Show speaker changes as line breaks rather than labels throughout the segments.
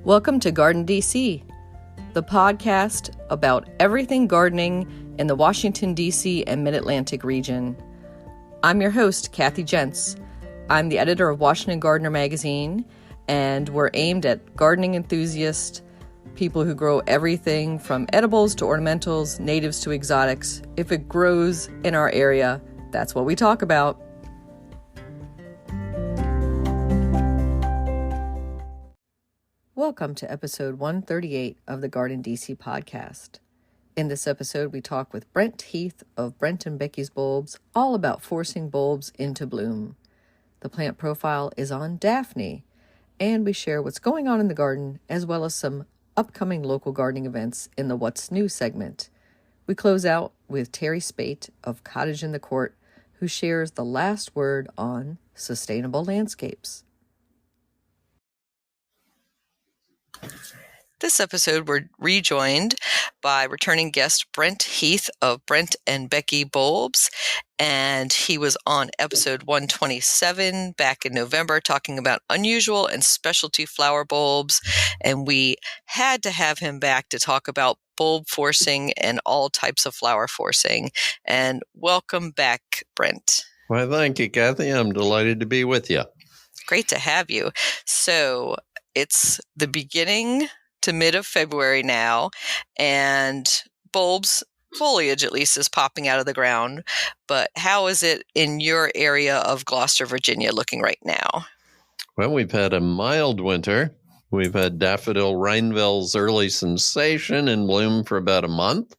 Welcome to GardenDC, the podcast about everything gardening in the Washington, D.C. and Mid-Atlantic region. I'm your host, Kathy Jentz. I'm the editor of Washington Gardener magazine, and we're aimed at gardening enthusiasts, people who grow everything from edibles to ornamentals, natives to exotics. If it grows in our area, that's what we talk about. Welcome to episode 138 of the GardenDC podcast. In this episode, we talk with Brent Heath of Brent and Becky's Bulbs, all about forcing bulbs into bloom. The plant profile is on Daphne, and we share what's going on in the garden, as well as some upcoming local gardening events in the What's New segment. We close out with Teri Speight of Cottage in the Court, who shares the last word on sustainable landscapes. This episode, we're rejoined by returning guest Brent Heath of Brent and Becky Bulbs, and he was on episode 127 back in November talking about unusual and specialty flower bulbs, and we had to have him back to talk about bulb forcing and all types of flower forcing. And welcome back, Brent.
Well, thank you, Kathy. I'm delighted to be with you.
Great to have you. So it's the beginning to mid of February now, and bulbs, foliage at least, is popping out of the ground. But how is it in your area of Gloucester, Virginia, looking right now?
Well, we've had a mild winter. We've had Daffodil Reinville's early sensation in bloom for about a month.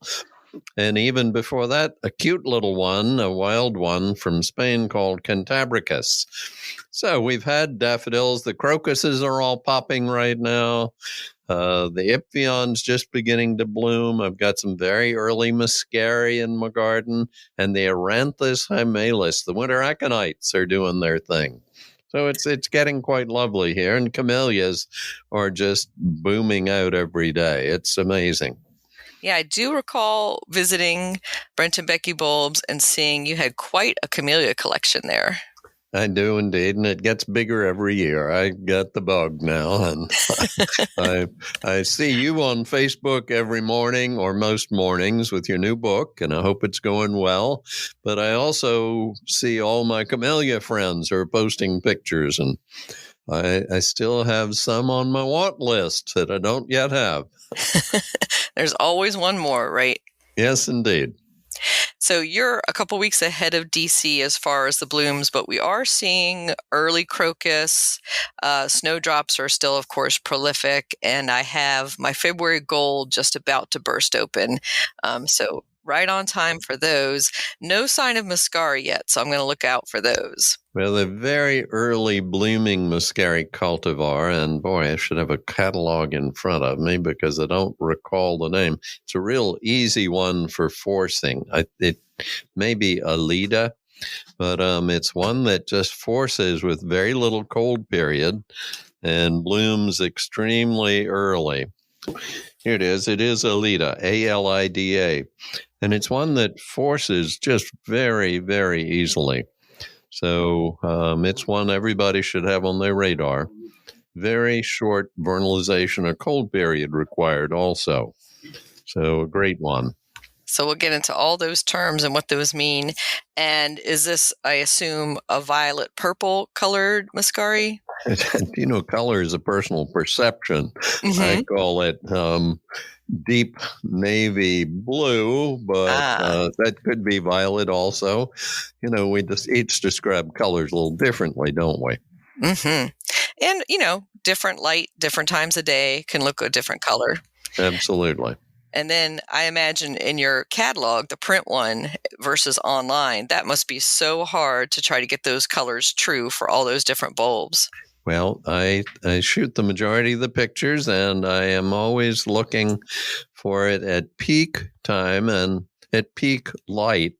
And even before that, a cute little one, a wild one from Spain called Cantabricus. So we've had daffodils. The crocuses are all popping right now. The Iphyon's just beginning to bloom. I've got some very early muscari in my garden. And the Aranthus hymalis, the winter aconites, are doing their thing. So it's getting quite lovely here. And camellias are just booming out every day. It's amazing.
Yeah, I do recall visiting Brent and Becky Bulbs and seeing you had quite a camellia collection there.
I do indeed, and it gets bigger every year. I got the bug now, and I see you on Facebook every morning or most mornings with your new book, and I hope it's going well. But I also see all my camellia friends are posting pictures, and I still have some on my want list that I don't yet have.
There's always one more, right?
Yes, indeed.
So you're a couple weeks ahead of DC as far as the blooms, but we are seeing early crocus. Snowdrops are still, of course, prolific, and I have my February gold just about to burst open. So right on time for those. No sign of muscari yet, so I'm going to look out for those.
Well, the very early blooming muscari cultivar, and boy, I should have a catalog in front of me because I don't recall the name. It's a real easy one for forcing. It may be Alida, but it's one that just forces with very little cold period and blooms extremely early. Here it is. It is Alida, A-L-I-D-A. And it's one that forces just very, very easily. So it's one everybody should have on their radar. Very short vernalization or cold period required also. So a great one.
So we'll get into all those terms and what those mean. And is this, I assume, a violet purple colored muscari?
You know, color is a personal perception. Mm-hmm. I call it deep navy blue, but that could be violet also. You know, we just each describe colors a little differently, don't we?
Mm-hmm. And, you know, different light, different times of day can look a different color.
Absolutely.
And then I imagine in your catalog, the print one versus online, that must be so hard to try to get those colors true for all those different bulbs.
Well, I shoot the majority of the pictures, and I am always looking for it at peak time and at peak light.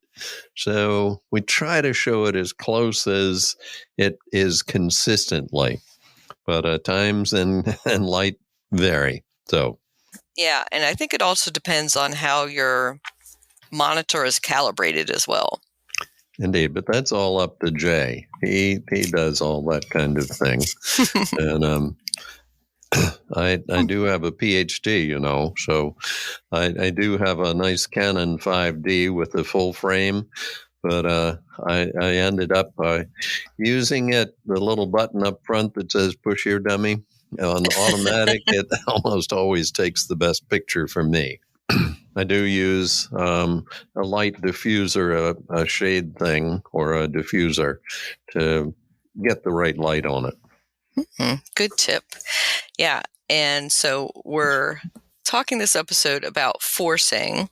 So we try to show it as close as it is consistently. But times and light vary. So.
Yeah, and I think it also depends on how your monitor is calibrated as well.
Indeed, but that's all up to Jay. He does all that kind of thing. And I do have a PhD, so I do have a nice Canon 5D with a full frame, but I ended up using it, the little button up front that says push here dummy on automatic. It almost always takes the best picture for me. I do use a light diffuser, a shade thing or a diffuser to get the right light on it.
Good tip. Yeah. And so we're talking this episode about forcing,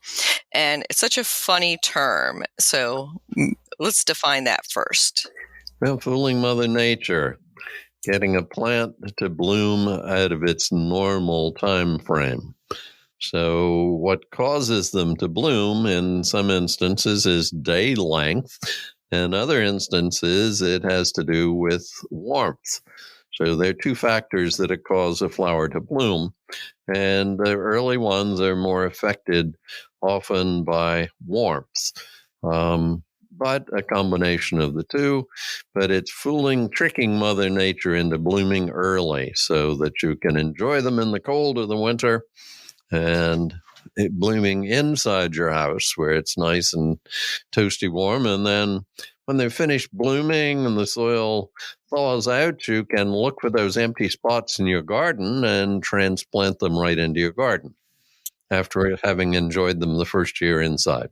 and it's such a funny term. So let's define that first.
Well, fooling Mother Nature, getting a plant to bloom out of its normal time frame. So what causes them to bloom in some instances is day length. In other instances, it has to do with warmth. So there are two factors that cause a flower to bloom. And the early ones are more affected often by warmth. But a combination of the two, but it's tricking Mother Nature into blooming early so that you can enjoy them in the cold of the winter and blooming inside your house where it's nice and toasty warm. And then when they're finished blooming and the soil thaws out, you can look for those empty spots in your garden and transplant them right into your garden after having enjoyed them the first year inside.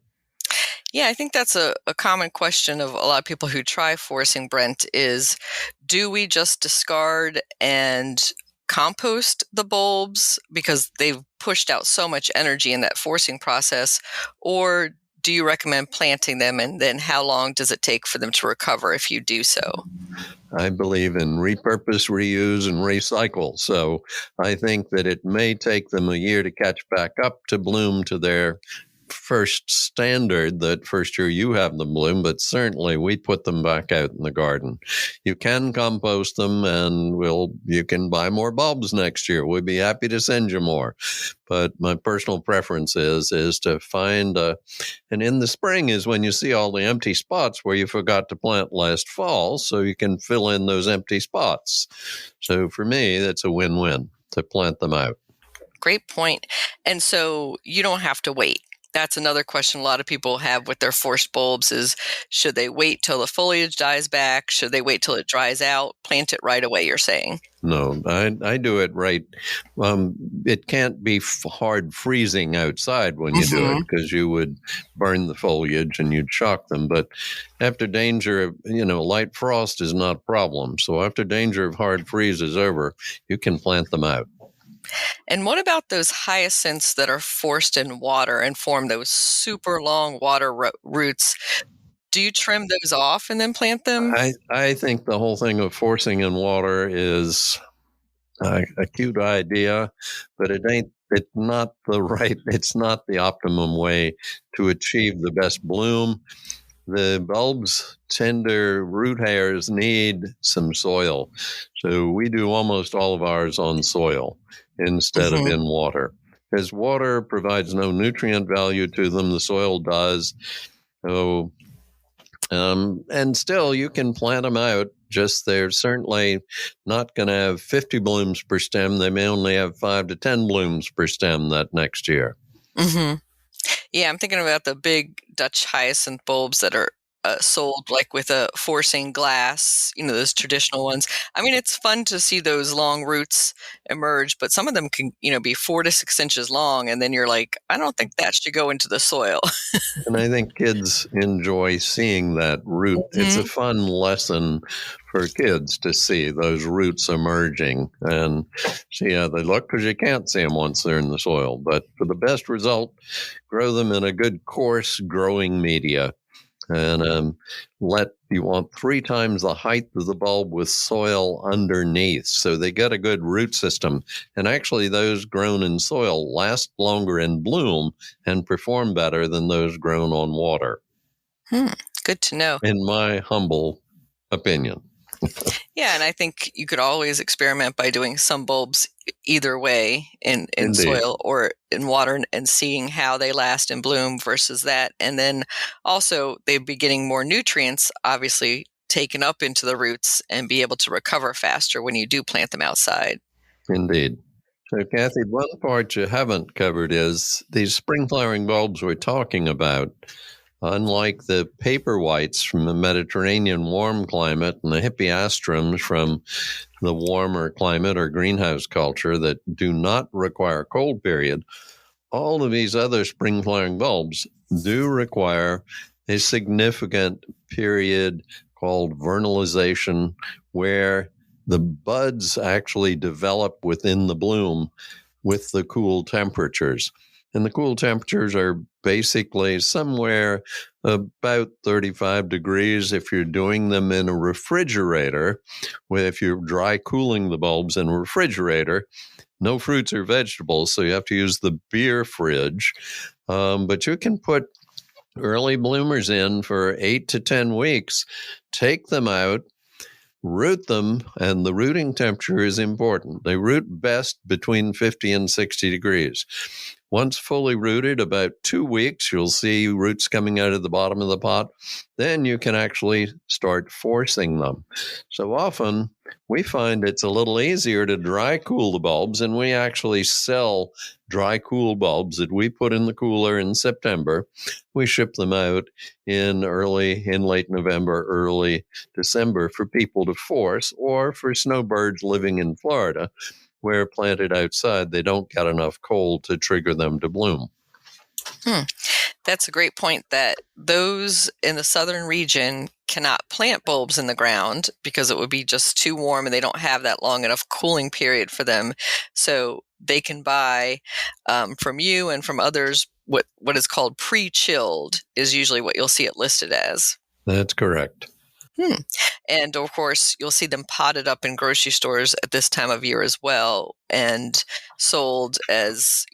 Yeah, I think that's a common question of a lot of people who try forcing, Brent, is do we just discard and compost the bulbs because they've pushed out so much energy in that forcing process, or do you recommend planting them, and then how long does it take for them to recover if you do so?
I believe in repurpose, reuse, and recycle. So I think that it may take them a year to catch back up to bloom to their first standard that first year you have them bloom, but certainly we put them back out in the garden. You can compost them and you can buy more bulbs next year. We'd be happy to send you more. But my personal preference is to find and in the spring is when you see all the empty spots where you forgot to plant last fall, so you can fill in those empty spots. So for me, that's a win-win to plant them out.
Great point. And so you don't have to wait. That's another question a lot of people have with their forced bulbs is, should they wait till the foliage dies back? Should they wait till it dries out? Plant it right away, you're saying?
No, I do it right. It can't be hard freezing outside when you do it because you would burn the foliage and you'd shock them. But after danger of, light frost is not a problem. So after danger of hard freeze is over, you can plant them out.
And what about those hyacinths that are forced in water and form those super long water roots? Do you trim those off and then plant them?
I think the whole thing of forcing in water is a cute idea, but it's not the optimum way to achieve the best bloom. The bulb's tender root hairs need some soil. So we do almost all of ours on soil instead of in water. As water provides no nutrient value to them, the soil does. So, and still you can plant them out. Just they're certainly not going to have 50 blooms per stem. They may only have 5 to 10 blooms per stem that next year.
Mm-hmm. Yeah, I'm thinking about the big Dutch hyacinth bulbs that are sold like with a forcing glass, those traditional ones. I mean, it's fun to see those long roots emerge, but some of them can, be 4 to 6 inches long. And then you're like, I don't think that should go into the soil.
And I think kids enjoy seeing that root. It's a fun lesson for kids to see those roots emerging and see how they look, because you can't see them once they're in the soil. But for the best result, grow them in a good coarse growing media. And you want 3 times the height of the bulb with soil underneath. So they get a good root system. And actually, those grown in soil last longer in bloom and perform better than those grown on water.
Good to know.
In my humble opinion.
Yeah, and I think you could always experiment by doing some bulbs either way in soil or in water and seeing how they last and bloom versus that. And then also they'd be getting more nutrients, obviously taken up into the roots and be able to recover faster when you do plant them outside.
Indeed. So, Kathy, one part you haven't covered is these spring flowering bulbs we're talking about. Unlike the paper whites from the Mediterranean warm climate and the hippeastrums from the warmer climate or greenhouse culture that do not require cold period, all of these other spring flowering bulbs do require a significant period called vernalization, where the buds actually develop within the bloom with the cool temperatures. And the cool temperatures are basically somewhere about 35 degrees if you're doing them in a refrigerator. If you're dry cooling the bulbs in a refrigerator, no fruits or vegetables, so you have to use the beer fridge. But you can put early bloomers in for 8 to 10 weeks, take them out, root them, and the rooting temperature is important. They root best between 50 and 60 degrees. Once fully rooted, about 2 weeks, you'll see roots coming out of the bottom of the pot. Then you can actually start forcing them. So often, we find it's a little easier to dry cool the bulbs, and we actually sell dry cool bulbs that we put in the cooler in September. We ship them out in late November, early December for people to force, or for snowbirds living in Florida, where planted outside, they don't get enough cold to trigger them to bloom.
That's a great point, that those in the southern region cannot plant bulbs in the ground because it would be just too warm and they don't have that long enough cooling period for them. So they can buy from you and from others what is called pre-chilled is usually what you'll see it listed as.
That's correct.
And of course, you'll see them potted up in grocery stores at this time of year as well, and sold as,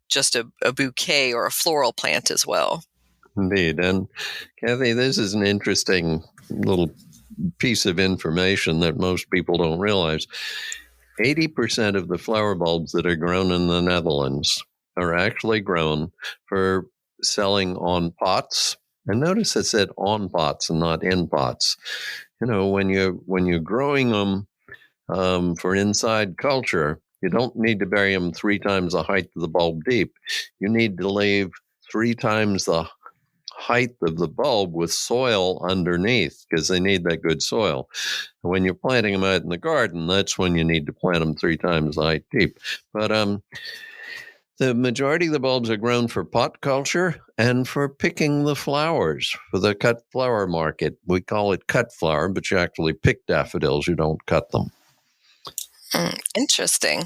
just a bouquet or a floral plant as well.
Indeed. And Kathy, this is an interesting little piece of information that most people don't realize. 80% of the flower bulbs that are grown in the Netherlands are actually grown for selling on pots. And notice it said on pots and not in pots. When you're growing them for inside culture, you don't need to bury them 3 times the height of the bulb deep. You need to leave 3 times the height of the bulb with soil underneath, because they need that good soil. When you're planting them out in the garden, that's when you need to plant them 3 times the height deep. But the majority of the bulbs are grown for pot culture and for picking the flowers for the cut flower market. We call it cut flower, but you actually pick daffodils. You don't cut them.
Interesting.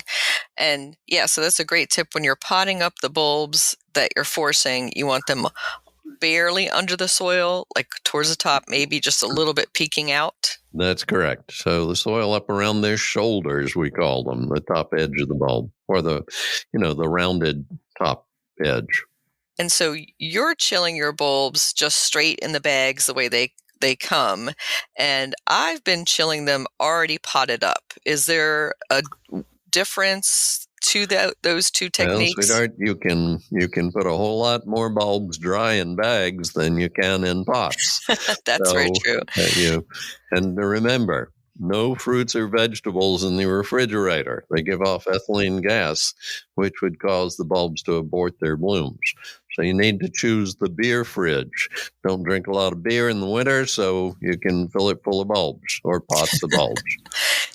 And so that's a great tip. When you're potting up the bulbs that you're forcing, you want them barely under the soil, like towards the top, maybe just a little bit peeking out.
That's correct. So the soil up around their shoulders, we call them, the top edge of the bulb, or the rounded top edge.
And so you're chilling your bulbs just straight in the bags the way they come. And I've been chilling them already potted up. Is there a difference to those two techniques?
Well, sweetheart, you can put a whole lot more bulbs dry in bags than you can in pots.
That's very true.
And remember, no fruits or vegetables in the refrigerator. They give off ethylene gas, which would cause the bulbs to abort their blooms. So you need to choose the beer fridge. Don't drink a lot of beer in the winter, so you can fill it full of bulbs or pots of bulbs.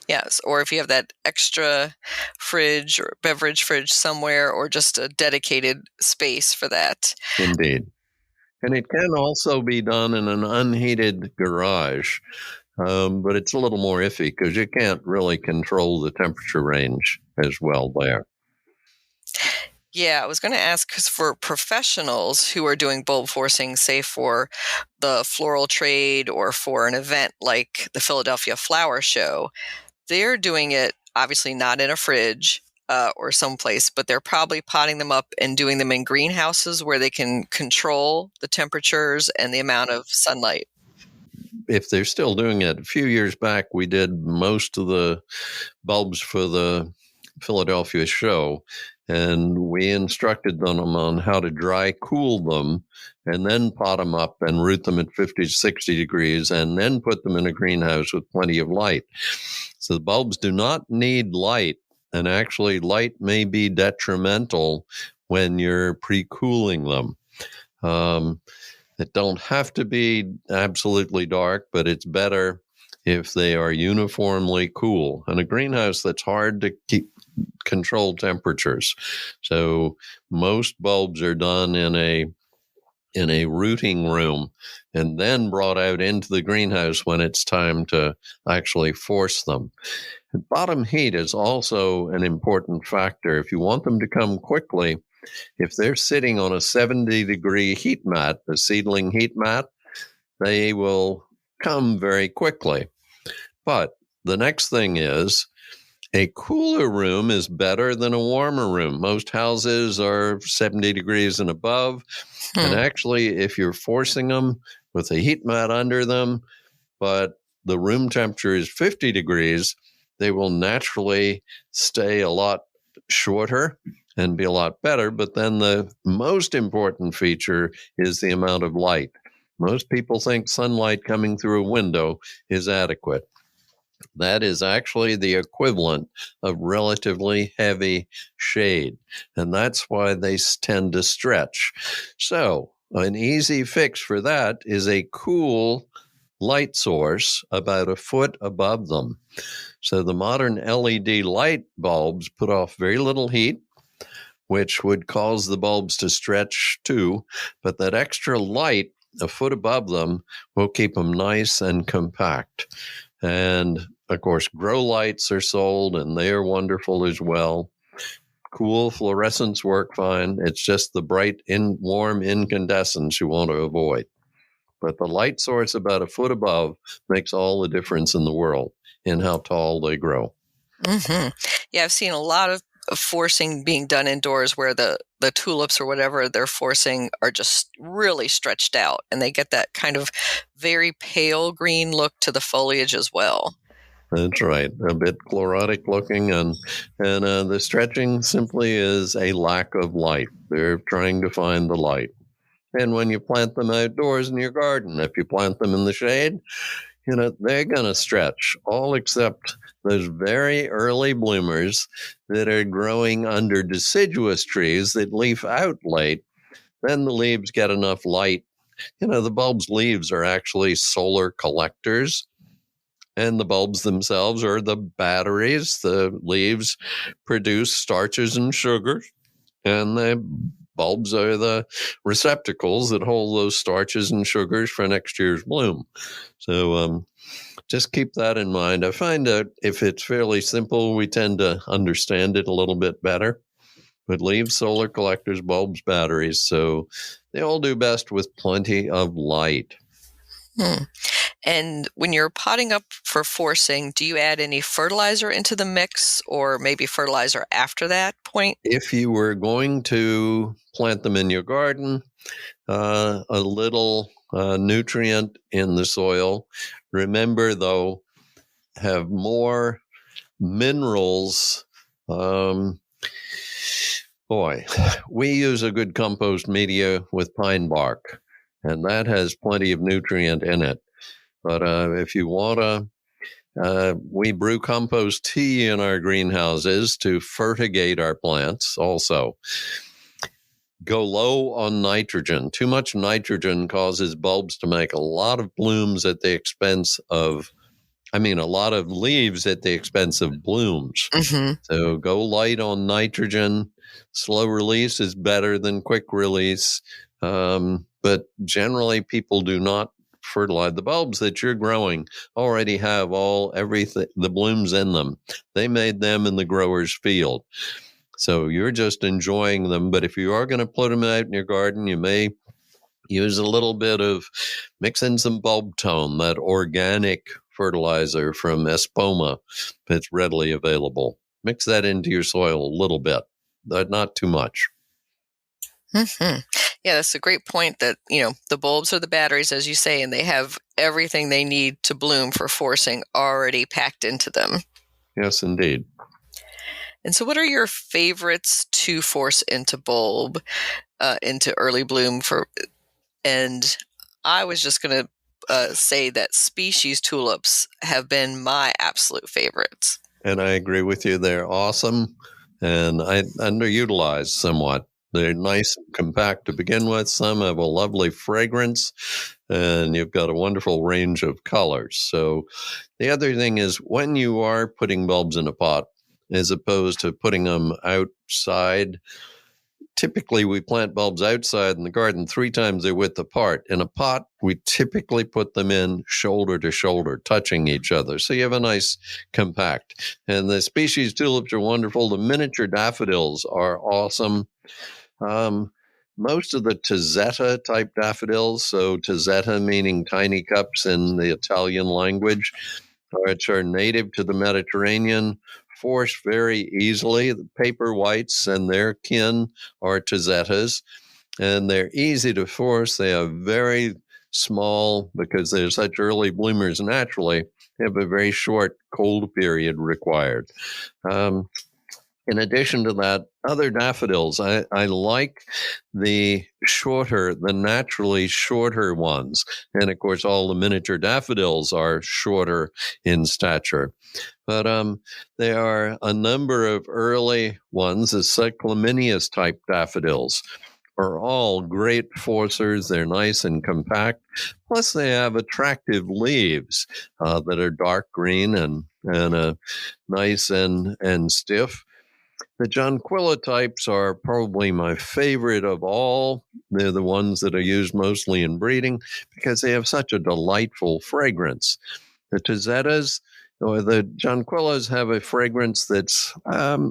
Yes, or if you have that extra fridge or beverage fridge somewhere, or just a dedicated space for that.
Indeed. And it can also be done in an unheated garage, but it's a little more iffy because you can't really control the temperature range as well there.
Yeah, I was going to ask, because for professionals who are doing bulb forcing, say for the floral trade or for an event like the Philadelphia Flower Show, they're doing it obviously not in a fridge or someplace, but they're probably potting them up and doing them in greenhouses where they can control the temperatures and the amount of sunlight.
If they're still doing it, a few years back, we did most of the bulbs for the Philadelphia show, and we instructed them on how to dry cool them and then pot them up and root them at 50 to 60 degrees and then put them in a greenhouse with plenty of light. So the bulbs do not need light And actually, light may be detrimental when you're pre-cooling them. It don't have to be absolutely dark, but it's better if they are uniformly cool. In a greenhouse, that's hard to keep control temperatures. So most bulbs are done in a rooting room and then brought out into the greenhouse when it's time to actually force them. And bottom heat is also an important factor. If you want them to come quickly, if they're sitting on a 70-degree heat mat, a seedling heat mat, they will come very quickly. But the next thing is, a cooler room is better than a warmer room. Most houses are 70 degrees and above. And actually, if you're forcing them with a heat mat under them, but the room temperature is 50 degrees, they will naturally stay a lot shorter and be a lot better. But then the most important feature is the amount of light. Most people think sunlight coming through a window is adequate. That is actually the equivalent of relatively heavy shade, and that's why they tend to stretch. So an easy fix for that is a cool light source about a foot above them. So the modern LED light bulbs put off very little heat, which would cause the bulbs to stretch too, but that extra light a foot above them will keep them nice and compact. And of course, grow lights are sold, and they are wonderful as well. Cool fluorescents work fine. It's just the bright, warm incandescents you want to avoid. But the light source about a foot above makes all the difference in the world in how tall they grow.
Mm-hmm. Yeah, I've seen a lot of forcing being done indoors where the tulips or whatever they're forcing are just really stretched out, and they get that kind of very pale green look to the foliage as well.
That's right. A bit chlorotic looking, and the stretching simply is a lack of light. They're trying to find the light. And when you plant them outdoors in your garden, if you plant them in the shade, they're going to stretch, all except those very early bloomers that are growing under deciduous trees that leaf out late. Then the leaves get enough light. The bulb's leaves are actually solar collectors, and the bulbs themselves are the batteries. The leaves produce starches and sugars, and the bulbs are the receptacles that hold those starches and sugars for next year's bloom. So just keep that in mind. I find that if it's fairly simple, we tend to understand it a little bit better. But leaves, solar collectors, bulbs, batteries. So they all do best with plenty of light.
And when you're potting up for forcing, do you add any fertilizer into the mix, or maybe fertilizer after that point?
If you were going to plant them in your garden, a little nutrient in the soil. Remember, though, have more minerals. We use a good compost media with pine bark, and that has plenty of nutrient in it. But if you want to, we brew compost tea in our greenhouses to fertigate our plants also. Go low on nitrogen. Too much nitrogen causes bulbs to make a lot of blooms at the expense of, a lot of leaves at the expense of blooms.
Mm-hmm.
So go light on nitrogen. Slow release is better than quick release. But generally people do not fertilize. The bulbs that you're growing already have everything, the blooms in them. They made them in the grower's field. So you're just enjoying them. But if you are going to put them out in your garden, you may use a little bit of, mix in some bulb tone, that organic fertilizer from Espoma that's readily available. Mix that into your soil a little bit, but not too much.
Mm-hmm. Yeah, that's a great point that, the bulbs are the batteries, as you say, and they have everything they need to bloom for forcing already packed into them.
Yes, indeed.
And so what are your favorites to force into bulb, into early bloom and I was just going to say that species tulips have been my absolute favorites.
And I agree with you. They're awesome and underutilized somewhat. They're nice and compact to begin with. Some have a lovely fragrance, and you've got a wonderful range of colors. So the other thing is when you are putting bulbs in a pot, as opposed to putting them outside, typically we plant bulbs outside in the garden 3 times their width apart. In a pot, we typically put them in shoulder to shoulder, touching each other. So you have a nice compact. And the species tulips are wonderful. The miniature daffodils are awesome. Most of the Tazetta type daffodils, so Tazetta meaning tiny cups in the Italian language, which are native to the Mediterranean, force very easily. The paper whites and their kin are Tazettas, and they're easy to force. They are very small because they're such early bloomers naturally. They have a very short cold period required. In addition to that, other daffodils, I like the naturally shorter ones. And of course, all the miniature daffodils are shorter in stature. But there are a number of early ones, the cyclaminius type daffodils are all great forcers. They're nice and compact. Plus, they have attractive leaves that are dark green and nice and stiff. The jonquilla types are probably my favorite of all. They're the ones that are used mostly in breeding because they have such a delightful fragrance. The Tazettas or the jonquillas have a fragrance that's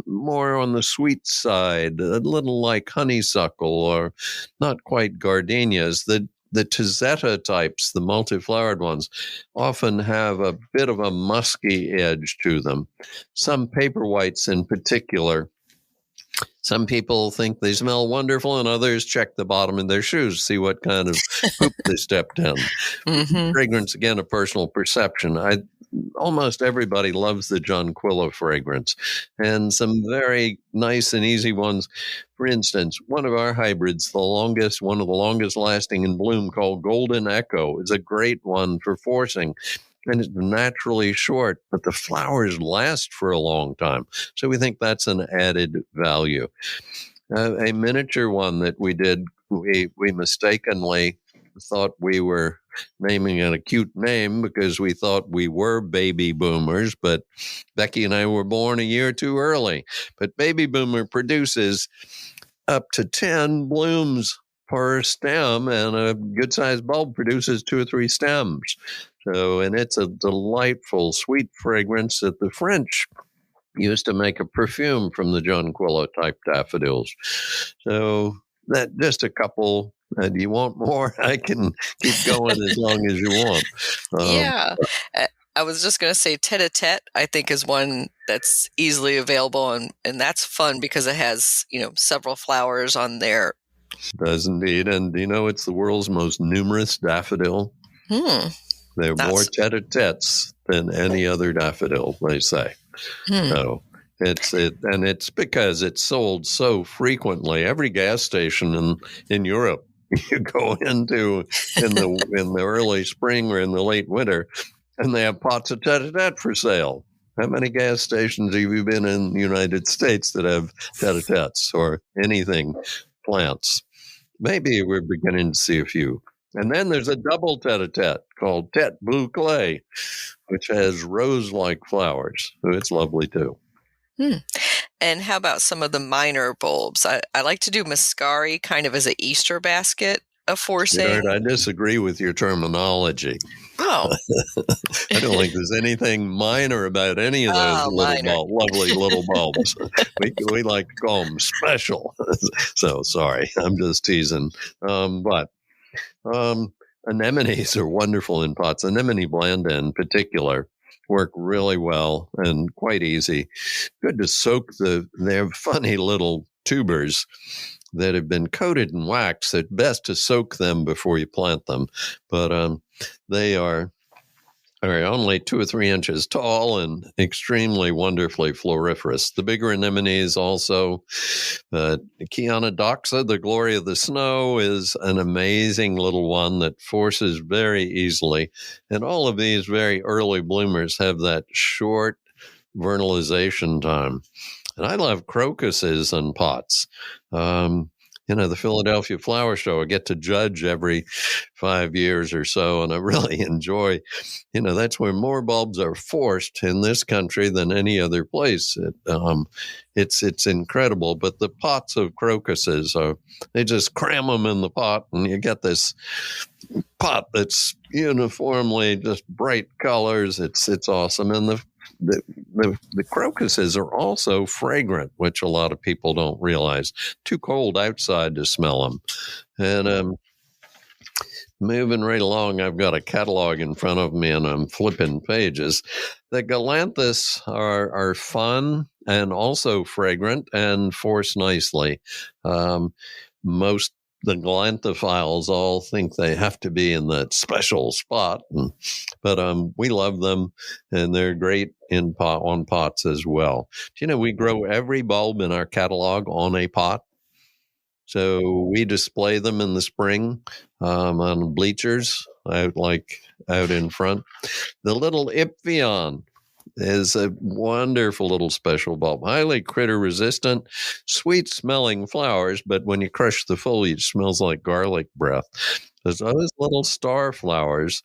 more on the sweet side, a little like honeysuckle or not quite gardenias. The Tazetta types, the multiflowered ones, often have a bit of a musky edge to them. Some paper whites in particular. Some people think they smell wonderful, and others check the bottom of their shoes, see what kind of poop they stepped in. Mm-hmm. Fragrance, again, a personal perception. Almost everybody loves the jonquilla fragrance, and some very nice and easy ones. For instance, one of our hybrids, one of the longest lasting in bloom, called Golden Echo, is a great one for forcing. And it's naturally short, but the flowers last for a long time. So we think that's an added value. A miniature one that we did, we mistakenly thought we were naming an cute name because we thought we were baby boomers, but Becky and I were born a year too early. But baby boomer produces up to 10 blooms per stem, and a good-sized bulb produces 2 or 3 stems. So, and it's a delightful, sweet fragrance that the French used to make a perfume from the jonquilla-type daffodils. So, that just a couple. Do you want more? I can keep going as long as you want.
Yeah. I was just going to say tete-a-tete, I think, is one that's easily available, and that's fun because it has, several flowers on there.
It does indeed. And it's the world's most numerous daffodil. There are more tete-a-tetes than any other daffodil, they say. So it's because it's sold so frequently. Every gas station in Europe you go into in the early spring or in the late winter, and they have pots of tete-a-tete for sale. How many gas stations have you been in the United States that have tete-a-tetes or anything plants? Maybe we're beginning to see a few. And then there's a double tete-a-tete called Tete Blue Clay, which has rose-like flowers. So it's lovely too.
And how about some of the minor bulbs? I like to do muscari kind of as an Easter basket of forcing.
I disagree with your terminology.
Oh.
I don't think there's anything minor about any of those lovely little bulbs. We like to call them special. So sorry, I'm just teasing. But anemones are wonderful in pots. Anemone blanda in particular work really well and quite easy. Good to soak they're funny little tubers that have been coated in wax. It's best to soak them before you plant them. But they are only 2 or 3 inches tall and extremely wonderfully floriferous. The bigger anemones also, Kianadoxa, the glory of the snow, is an amazing little one that forces very easily. And all of these very early bloomers have that short, vernalization time. And I love crocuses in pots. The Philadelphia Flower Show, I get to judge every 5 years or so, and I really enjoy, that's where more bulbs are forced in this country than any other place. It's incredible, but the pots of crocuses, they just cram them in the pot, and you get this pot that's uniformly just bright colors. It's awesome, and the crocuses are also fragrant, which a lot of people don't realize. Too cold outside to smell them. And moving right along, I've got a catalog in front of me, and I'm flipping pages. The Galanthus are fun and also fragrant and force nicely. Most the Galanthophiles all think they have to be in that special spot, but we love them, and they're great on pots as well. We grow every bulb in our catalog on a pot, so we display them in the spring on bleachers out in front. The little Iphion is a wonderful little special bulb, highly critter resistant, sweet smelling flowers, but when you crush the foliage, smells like garlic breath. There's those little star flowers,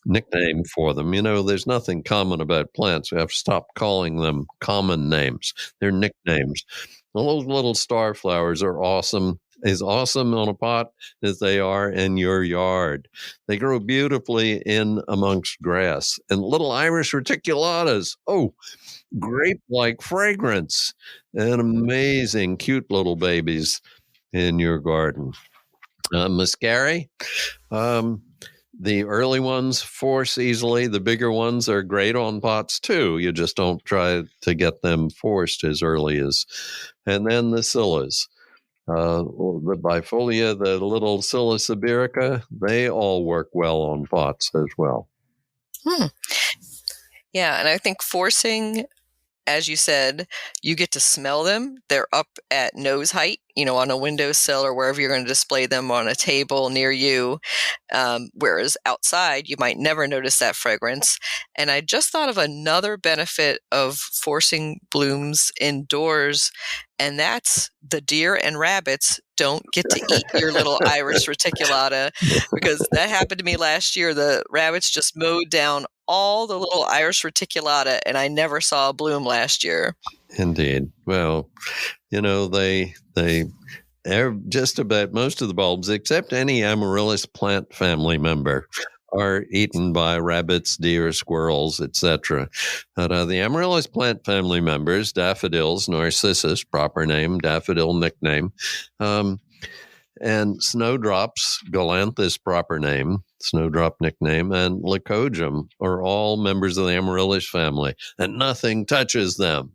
nickname for them. There's nothing common about plants. We have to stop calling them common names. They're nicknames. Those little star flowers are awesome. As awesome on a pot as they are in your yard. They grow beautifully in amongst grass. And little Irish reticulatas, grape-like fragrance, and amazing, cute little babies in your garden. Muscari, the early ones force easily. The bigger ones are great on pots too. You just don't try to get them forced as early as. And then the scillas. The bifolia, the little Scilla sibirica, they all work well on pots as well.
Yeah, and I think forcing, as you said, you get to smell them. They're up at nose height, on a windowsill or wherever you're going to display them on a table near you. Whereas outside, you might never notice that fragrance. And I just thought of another benefit of forcing blooms indoors, and that's the deer and rabbits don't get to eat your little Iris reticulata, because that happened to me last year. The rabbits just mowed down all the little Iris reticulata, and I never saw a bloom last year.
Indeed. Well, they're just about most of the bulbs, except any amaryllis plant family member, are eaten by rabbits, deer, squirrels, etc. The amaryllis plant family members, daffodils, narcissus, proper name, daffodil nickname, and snowdrops, Galanthus, proper name, snowdrop nickname, and leucojum are all members of the amaryllis family, and nothing touches them.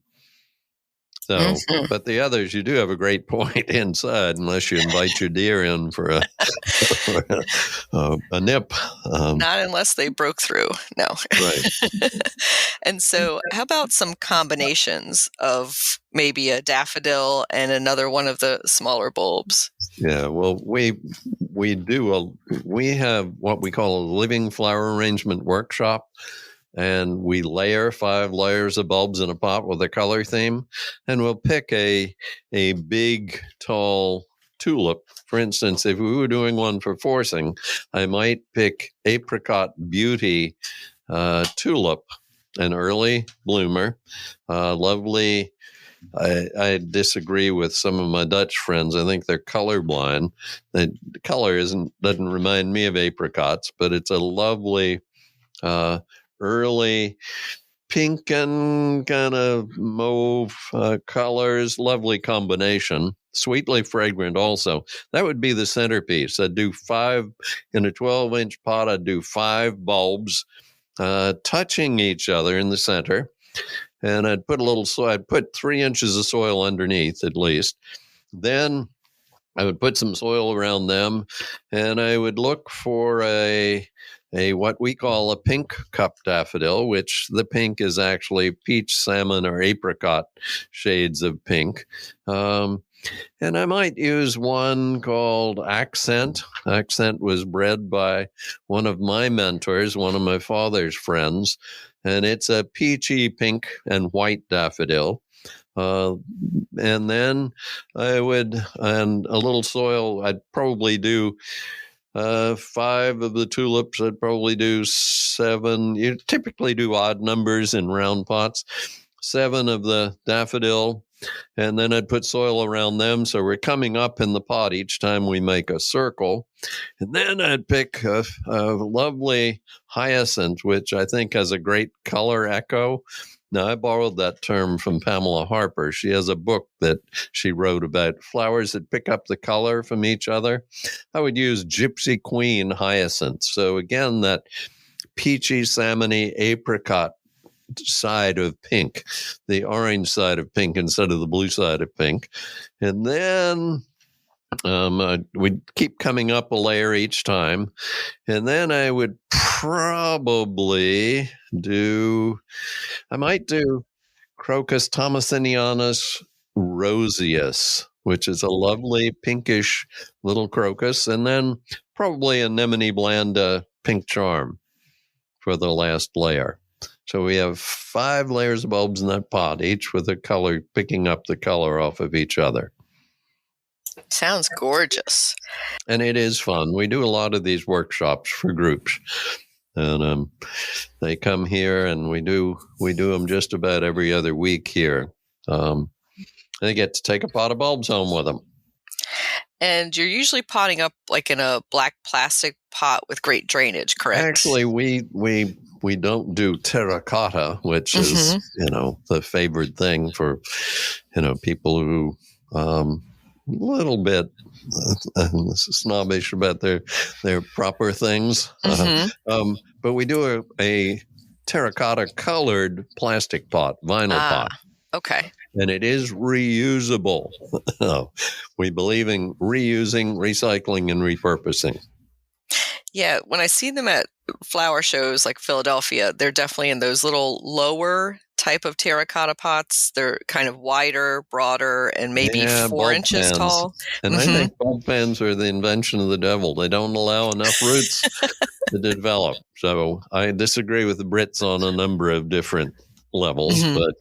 So, but the others, you do have a great point inside, unless you invite your deer in for a nip.
Not unless they broke through. No.
Right.
And so how about some combinations of maybe a daffodil and another one of the smaller bulbs?
Yeah, well, we have what we call a living flower arrangement workshop. And we layer 5 layers of bulbs in a pot with a color theme, and we'll pick a big, tall tulip. For instance, if we were doing one for forcing, I might pick Apricot Beauty tulip, an early bloomer, lovely. I disagree with some of my Dutch friends. I think they're colorblind. The color doesn't remind me of apricots, but it's a lovely early pink and kind of mauve colors, lovely combination, sweetly fragrant also. That would be the centerpiece. I'd do 5 in a 12-inch pot. I'd do 5 bulbs touching each other in the center. And I'd put I'd put 3 inches of soil underneath at least. Then I would put some soil around them, and I would look for a what we call a pink cup daffodil, which the pink is actually peach, salmon, or apricot shades of pink. And I might use one called Accent. Accent was bred by one of my mentors, one of my father's friends. and it's a peachy pink and white daffodil. And then and a little soil, I'd probably do 5 of the tulips. I'd probably do 7. You typically do odd numbers in round pots. 7 of the daffodil, and then I'd put soil around them. So we're coming up in the pot each time we make a circle. And then I'd pick a lovely hyacinth, which I think has a great color echo. Now, I borrowed that term from Pamela Harper. She has a book that she wrote about flowers that pick up the color from each other. I would use Gypsy Queen hyacinth. So again, that peachy, salmony, apricot side of pink, the orange side of pink instead of the blue side of pink. And then we'd keep coming up a layer each time. And then I would probably I might do Crocus Thomasinianus roseus, which is a lovely pinkish little crocus. And then probably Anemone blanda pink charm for the last layer. So we have 5 layers of bulbs in that pot, each with a color, picking up the color off of each other.
Sounds gorgeous.
And it is fun. We do a lot of these workshops for groups. And they come here, and we do them just about every other week here. They get to take a pot of bulbs home with them.
And you're usually potting up like in a black plastic pot with great drainage, correct?
Actually, we don't do terracotta, which is, the favored thing for, people who a little bit snobbish about their proper things. But we do a terracotta colored plastic pot, vinyl pot.
Okay.
And it is reusable. We believe in reusing, recycling, and repurposing.
Yeah, when I see them at flower shows like Philadelphia, they're definitely in those little lower type of terracotta pots. They're kind of wider, broader, and maybe 4 inches tall.
And I think bulb fans are the invention of the devil. They don't allow enough roots to develop. So I disagree with the Brits on a number of different levels, but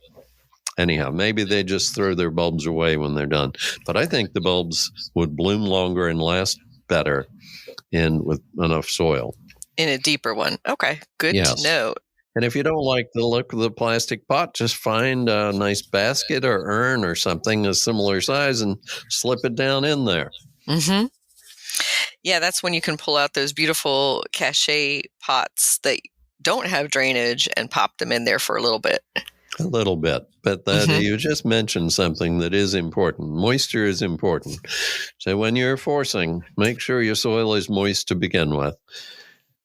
anyhow, maybe they just throw their bulbs away when they're done. But I think the bulbs would bloom longer and last better with enough soil.
In a deeper one. Okay, good to know.
And if you don't like the look of the plastic pot, just find a nice basket or urn or something a similar size and slip it down in there.
Yeah, that's when you can pull out those beautiful cachet pots that don't have drainage and pop them in there for a little bit.
A little bit. But you just mentioned something that is important. Moisture is important. So when you're forcing, make sure your soil is moist to begin with.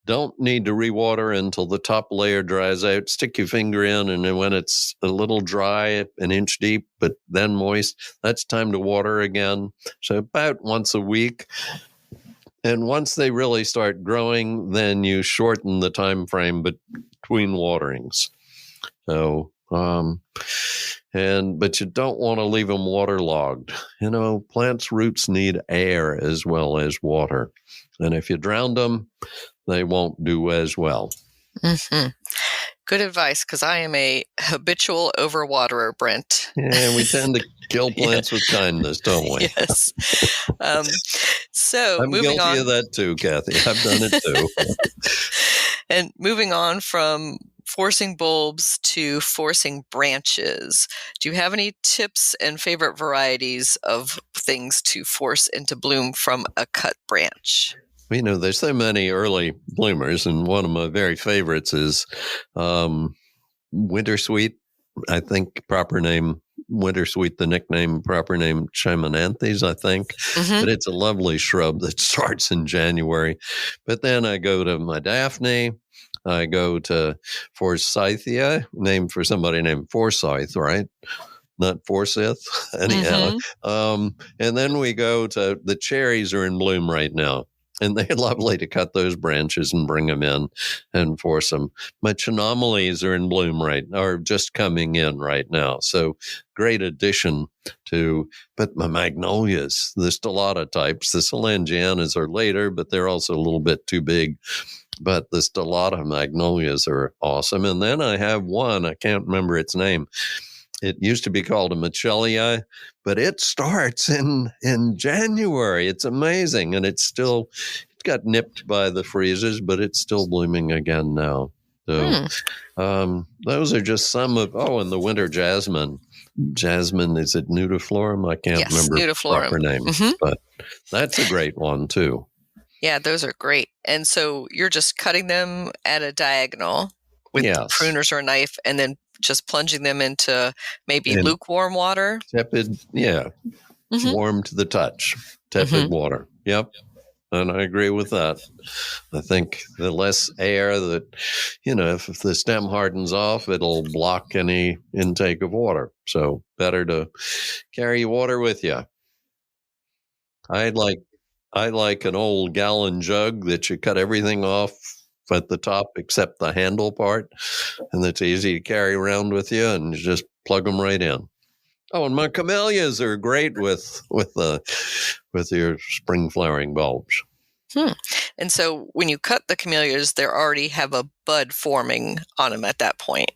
Don't need to rewater until the top layer dries out. Stick your finger in, and then when it's a little dry, an inch deep, but then moist, that's time to water again. So about once a week. And once they really start growing, then you shorten the time frame between waterings. So, but you don't want to leave them waterlogged. Plants' roots need air as well as water. And if you drown them, they won't do as well.
Good advice, because I am a habitual overwaterer, Brent.
Yeah, we tend to kill plants with kindness, don't we?
Yes. So
I'm
moving
guilty
on
of that too, Kathy. I've done it too.
And moving on from forcing bulbs to forcing branches, do you have any tips and favorite varieties of things to force into bloom from a cut branch?
There's so many early bloomers, and one of my very favorites is Wintersweet. I think proper name Wintersweet, the nickname, proper name Chimonanthes, I think. But it's a lovely shrub that starts in January. But then I go to my Daphne. I go to Forsythia, named for somebody named Forsyth, right? Not Forsyth. Anyhow. And then we go to the cherries are in bloom right now. And they're lovely to cut those branches and bring them in and force them. My chinomalies are in bloom are just coming in right now. So great addition but my magnolias, the stellata types, the solangianas are later, but they're also a little bit too big. But the stellata magnolias are awesome. And then I have one, I can't remember its name. It used to be called a Michelia, but it starts in January. It's amazing. And it got nipped by the freezes, but it's still blooming again now. So those are just some of, and the winter jasmine. Jasmine, is it nudiflorum? I can't remember the proper name, but that's a great one too.
Yeah, those are great. And so you're just cutting them at a diagonal with pruners or a knife, and then just plunging them into maybe lukewarm water.
Tepid, warm to the touch. Tepid water. Yep. And I agree with that. I think the less air that, if the stem hardens off, it'll block any intake of water. So better to carry water with you. I like an old gallon jug that you cut everything off at the top except the handle part, and it's easy to carry around with you, and you just plug them right in. Oh, and my camellias are great with your spring flowering bulbs.
And so when you cut the camellias, they already have a bud forming on them at that point.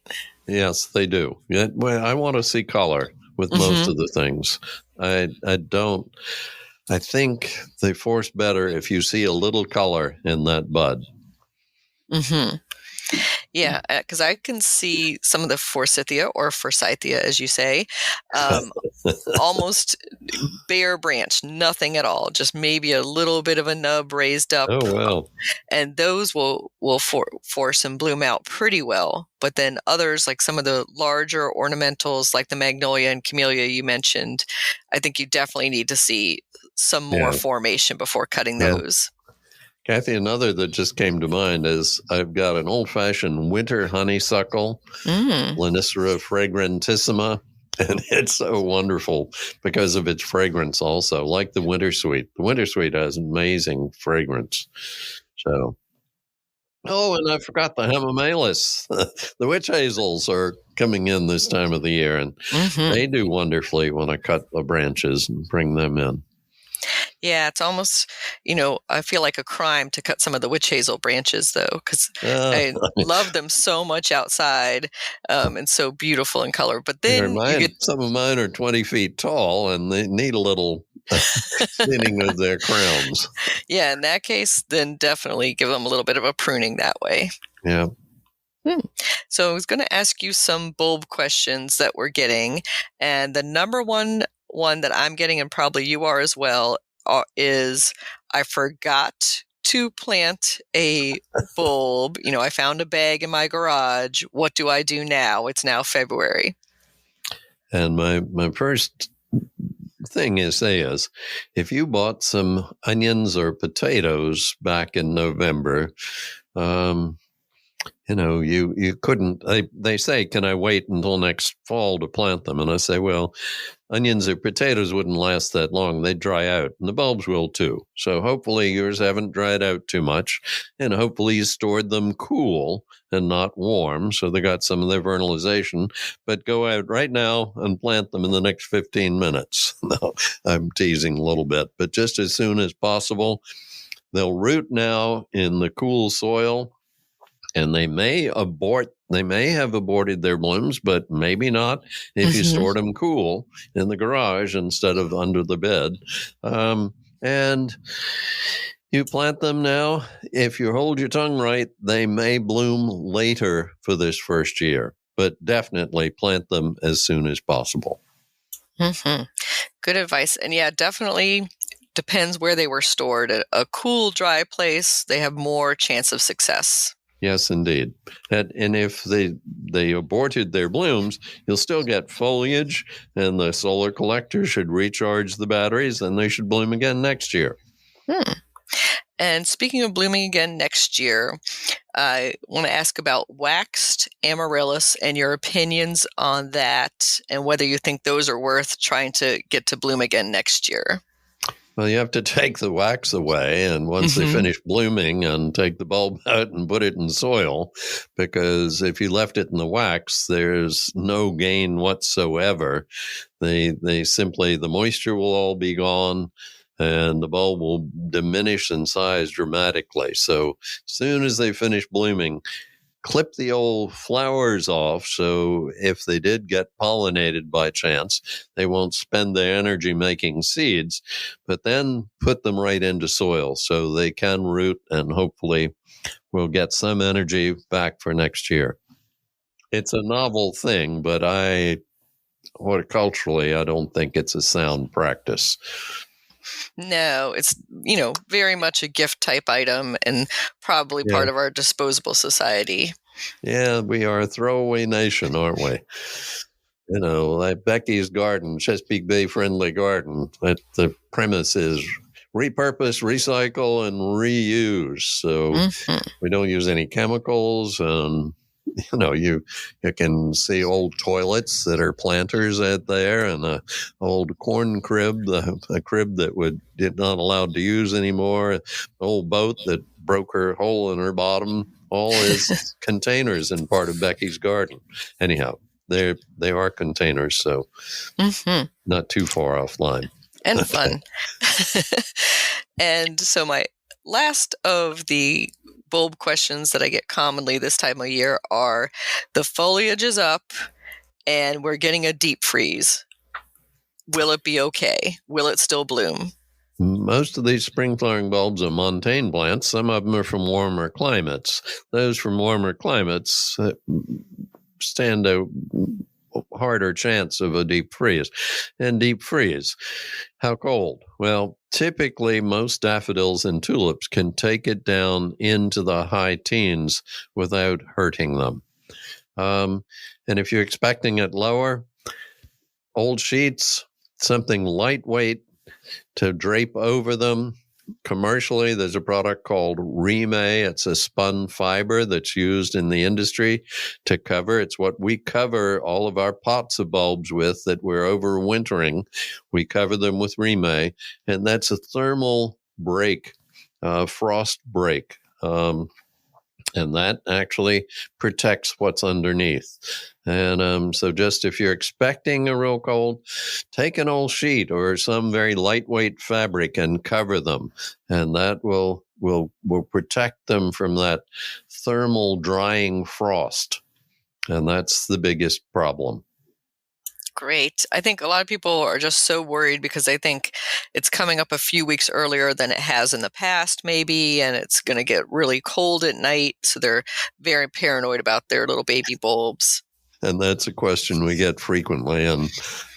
Yes, they do. Yeah, well, I want to see color with most of the things. I think they force better if you see a little color in that bud.
Yeah, because I can see some of the forsythia or forsythia, as you say, almost bare branch, nothing at all, just maybe a little bit of a nub raised up.
Oh, wow.
And those will force and bloom out pretty well. But then others, like some of the larger ornamentals, like the magnolia and camellia you mentioned, I think you definitely need to see some more formation before cutting those.
Kathy, another that just came to mind is I've got an old-fashioned winter honeysuckle, Lonicera fragrantissima, and it's so wonderful because of its fragrance also, like the wintersweet. The wintersweet has amazing fragrance. So, and I forgot the hemamelis. The witch hazels are coming in this time of the year, and they do wonderfully when I cut the branches and bring them in.
Yeah, it's almost, I feel like a crime to cut some of the witch hazel branches, though, because I love them so much outside and so beautiful in color. But then
some of mine are 20 feet tall, and they need a little thinning of their crowns.
Yeah, in that case, then definitely give them a little bit of a pruning that way.
Yeah.
So I was going to ask you some bulb questions that we're getting, and the number one that I'm getting, and probably you are as well, is I forgot to plant a bulb. I found a bag in my garage. What do I do now? It's now February.
And my first thing is if you bought some onions or potatoes back in November, you couldn't, they say, can I wait until next fall to plant them? And I say, well, onions or potatoes wouldn't last that long. They'd dry out, and the bulbs will too. So hopefully yours haven't dried out too much, and hopefully you stored them cool and not warm, so they got some of their vernalization. But go out right now and plant them in the next 15 minutes. No, I'm teasing a little bit, but just as soon as possible. They'll root now in the cool soil, and they may have aborted their blooms, but maybe not if you stored them cool in the garage instead of under the bed. And you plant them now. If you hold your tongue right, they may bloom later for this first year, but definitely plant them as soon as possible.
Good advice. And yeah, definitely depends where they were stored. A cool, dry place, they have more chance of success.
Yes, indeed. And if they aborted their blooms, you'll still get foliage, and the solar collector should recharge the batteries, and they should bloom again next year.
And speaking of blooming again next year, I want to ask about waxed amaryllis and your opinions on that, and whether you think those are worth trying to get to bloom again next year.
Well, you have to take the wax away, and once they finish blooming, and take the bulb out and put it in soil, because if you left it in the wax, there's no gain whatsoever. The moisture will all be gone, and the bulb will diminish in size dramatically. So as soon as they finish blooming, clip the old flowers off, so if they did get pollinated by chance, they won't spend their energy making seeds, but then put them right into soil so they can root, and hopefully we'll get some energy back for next year. It's a novel thing, but horticulturally, I don't think it's a sound practice.
No, it's, very much a gift type item and probably part of our disposable society.
Yeah, we are a throwaway nation, aren't we? Like Becky's garden, Chesapeake Bay friendly garden. The premise is repurpose, recycle, and reuse. So we don't use any chemicals, and you can see old toilets that are planters out there, and a old corn crib, a crib that did not allowed to use anymore, an old boat that broke her hole in her bottom, all is containers in part of Becky's garden. Anyhow, they are containers, so not too far offline.
And fun. And so my last of the bulb questions that I get commonly this time of year are, the foliage is up and we're getting a deep freeze. Will it be okay? Will it still bloom?
Most of these spring flowering bulbs are montane plants. Some of them are from warmer climates. Those from warmer climates stand a harder chance of a deep freeze. And deep freeze, how cold? Well, typically most daffodils and tulips can take it down into the high teens without hurting them. And if you're expecting it lower, old sheets, something lightweight to drape over them. Commercially, there's a product called Remay. It's a spun fiber that's used in the industry to cover. It's what we cover all of our pots of bulbs with that we're overwintering. We cover them with Remay, and that's a thermal break, frost break. And that actually protects what's underneath. And so just if you're expecting a real cold, take an old sheet or some very lightweight fabric and cover them. And that will protect them from that thermal drying frost. And that's the biggest problem.
Great. I think a lot of people are just so worried because they think it's coming up a few weeks earlier than it has in the past, maybe, and it's going to get really cold at night. So they're very paranoid about their little baby bulbs.
And that's a question we get frequently. And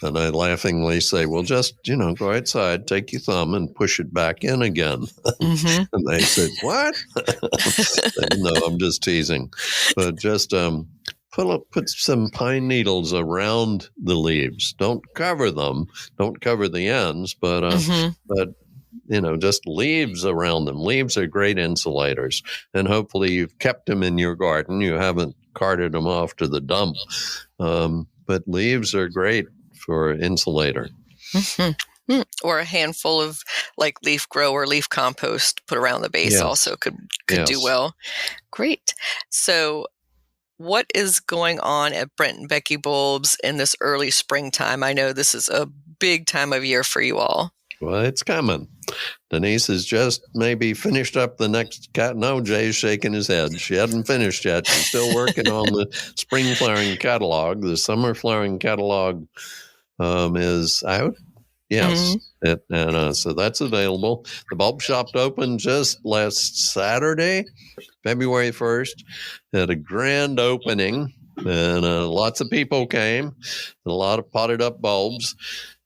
I laughingly say, well, just, go outside, take your thumb and push it back in again. And they said, what? No, I'm just teasing. But just put some pine needles around the leaves. Don't cover them. Don't cover the ends, but just leaves around them. Leaves are great insulators. And hopefully you've kept them in your garden. You haven't carted them off to the dump. But leaves are great for insulator.
Or a handful of leaf grow or leaf compost put around the base also could do well. Great. So what is going on at Brent and Becky Bulbs in this early springtime? I know this is a big time of year for you all.
Well, it's coming. Denise has just maybe finished up the next cat. No, Jay's shaking his head. She hadn't finished yet. She's still working on the spring flowering catalog. The summer flowering catalog is out. Yes. So that's available. The bulb shop opened just last Saturday, February 1st, at a grand opening, and lots of people came, a lot of potted up bulbs.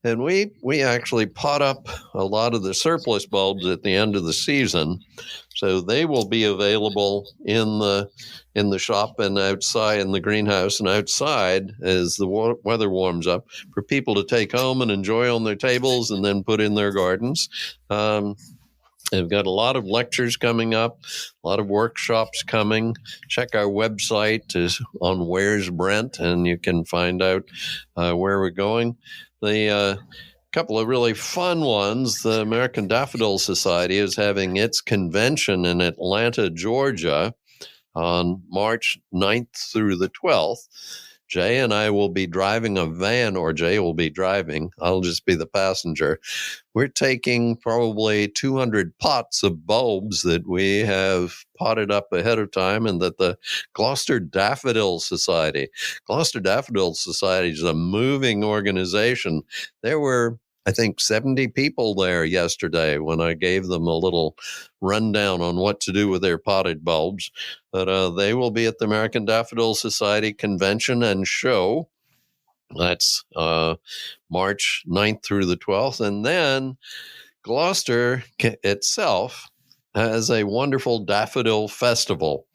And we actually pot up a lot of the surplus bulbs at the end of the season, so they will be available in the shop and outside in the greenhouse and outside as the weather warms up for people to take home and enjoy on their tables and then put in their gardens. They've got a lot of lectures coming up, a lot of workshops coming. Check our website on Where's Brent, and you can find out where we're going. The couple of really fun ones. The American Daffodil Society is having its convention in Atlanta, Georgia, on March 9th through the 12th. Jay and I will be driving a van, or Jay will be driving. I'll just be the passenger. We're taking probably 200 pots of bulbs that we have potted up ahead of time, and that the Gloucester Daffodil Society is a moving organization. There were, I think, 70 people there yesterday when I gave them a little rundown on what to do with their potted bulbs. But they will be at the American Daffodil Society Convention and Show. That's March 9th through the 12th. And then Gloucester itself has a wonderful daffodil festival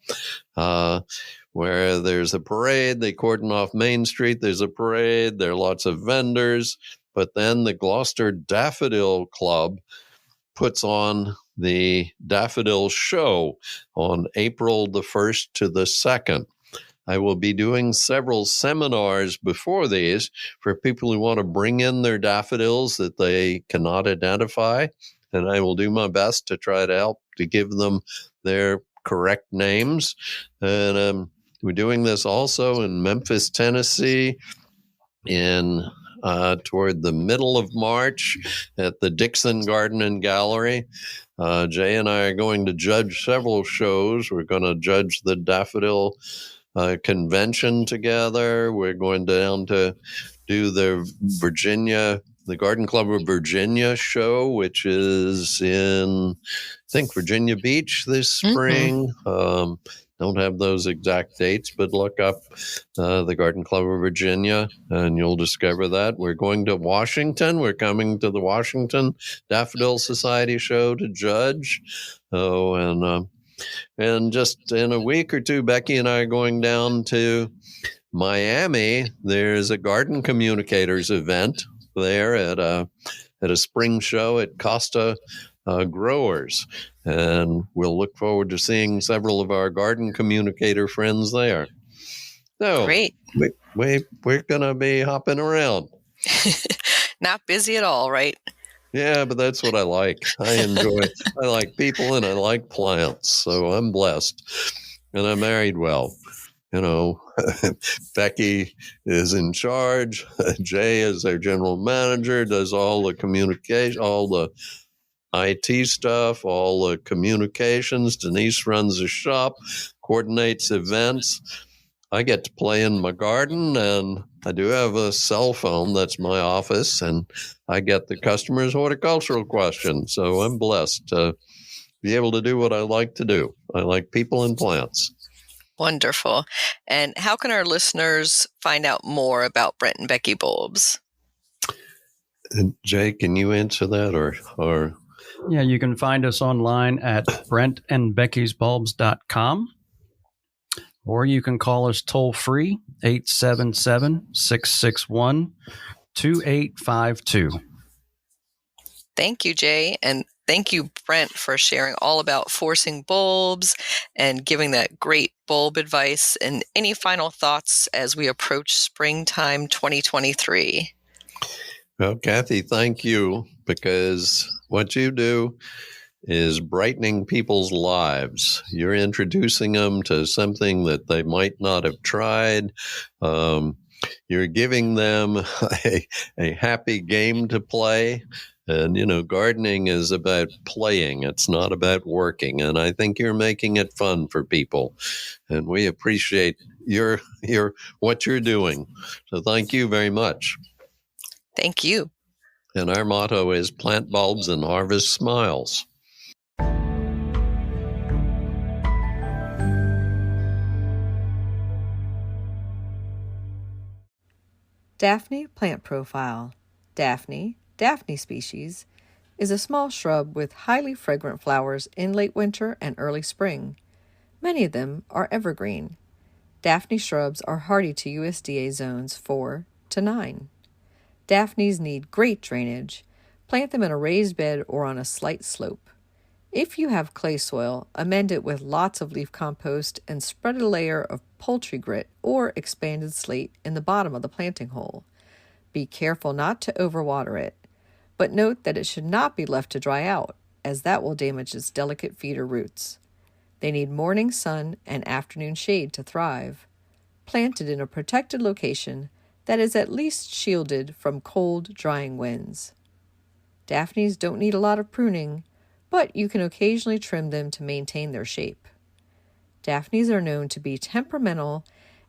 where there's a parade. They cordon off Main Street. There's a parade. There are lots of vendors. But then the Gloucester Daffodil Club puts on the Daffodil Show on April the 1st to the 2nd. I will be doing several seminars before these for people who want to bring in their daffodils that they cannot identify. And I will do my best to try to help to give them their correct names. And we're doing this also in Memphis, Tennessee, toward the middle of March at the Dixon Garden and Gallery. Jay and I are going to judge several shows. We're going to judge the Daffodil Convention together. We're going down to do the Garden Club of Virginia show, which is in, I think, Virginia Beach this spring. Don't have those exact dates, but look up the Garden Club of Virginia, and you'll discover that. We're going to Washington. We're coming to the Washington Daffodil Society show to judge. And just in a week or two, Becky and I are going down to Miami. There's a garden communicators event there at a spring show at Costa Growers. And we'll look forward to seeing several of our garden communicator friends there. So
Great.
We're going to be hopping around.
Not busy at all, right?
Yeah, but that's what I like. I enjoy it. I like people and I like plants. So I'm blessed. And I'm married well. You know, Becky is in charge. Jay is our general manager, does all the communication, all the IT stuff, all the communications. Denise runs the shop, coordinates events. I get to play in my garden, and I do have a cell phone. That's my office, and I get the customers' horticultural questions. So I'm blessed to be able to do what I like to do. I like people and plants.
Wonderful. And how can our listeners find out more about Brent and Becky bulbs?
And Jay, can you answer that or?
Yeah, you can find us online at brentandbeckysbulbs.com, or you can call us toll free, 877-661-2852.
Thank you, Jay. And thank you, Brent, for sharing all about forcing bulbs and giving that great bulb advice. And any final thoughts as we approach springtime 2023?
Well, Kathy, thank you, because what you do is brightening people's lives. You're introducing them to something that they might not have tried. You're giving them a happy game to play. And, you know, gardening is about playing. It's not about working. And I think you're making it fun for people. And we appreciate what you're doing. So thank you very much.
Thank you.
And our motto is plant bulbs and harvest smiles.
Daphne plant profile. Daphne species, is a small shrub with highly fragrant flowers in late winter and early spring. Many of them are evergreen. Daphne shrubs are hardy to USDA zones 4 to 9. Daphnes need great drainage. Plant them in a raised bed or on a slight slope. If you have clay soil, amend it with lots of leaf compost and spread a layer of poultry grit or expanded slate in the bottom of the planting hole. Be careful not to overwater it, but note that it should not be left to dry out, as that will damage its delicate feeder roots. They need morning sun and afternoon shade to thrive. planted in a protected location that is at least shielded from cold, drying winds. Daphnes don't need a lot of pruning, but you can occasionally trim them to maintain their shape. Daphnes are known to be temperamental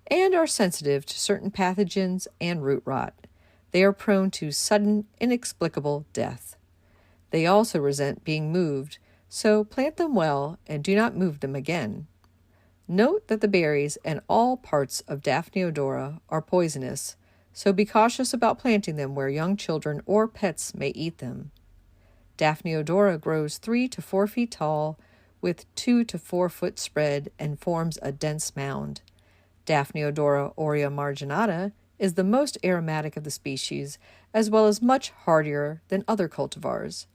and are sensitive to certain pathogens and root rot. They are prone to sudden, inexplicable death. They also resent being moved, so plant them well and do not move them again. Note that the berries and all parts of Daphne odora are poisonous, so be cautious about planting them where young children or pets may eat them. Daphne odora grows 3 to 4 feet tall with 2 to 4 foot spread and forms a dense mound. Daphne odora aurea marginata is the most aromatic of the species, as well as much hardier than other cultivars.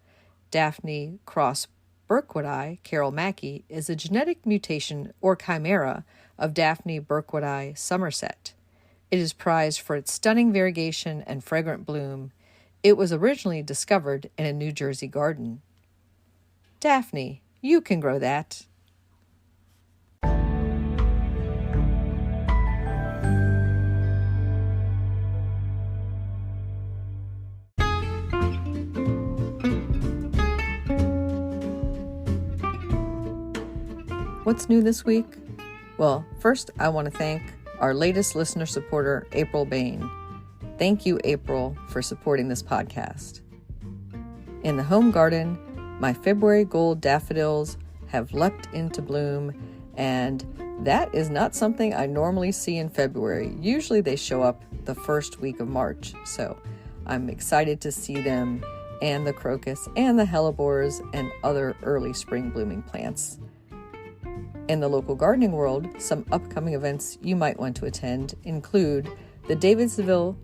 Daphne cross Burkwoodii Carol Mackey is a genetic mutation or chimera of Daphne Burkwoodii Somerset. It is prized for its stunning variegation and fragrant bloom. It was originally discovered in a New Jersey garden. Daphne, you can grow that. What's new this week? Well, first I want to thank our latest listener supporter, April Bain. Thank you, April, for supporting this podcast. In the home garden, my February gold daffodils have leapt into bloom, and that is not something I normally see in February. Usually they show up the first week of March, so I'm excited to see them, and the crocus and the hellebores and other early spring blooming plants. In the local gardening world, some upcoming events you might want to attend include the Davidsonville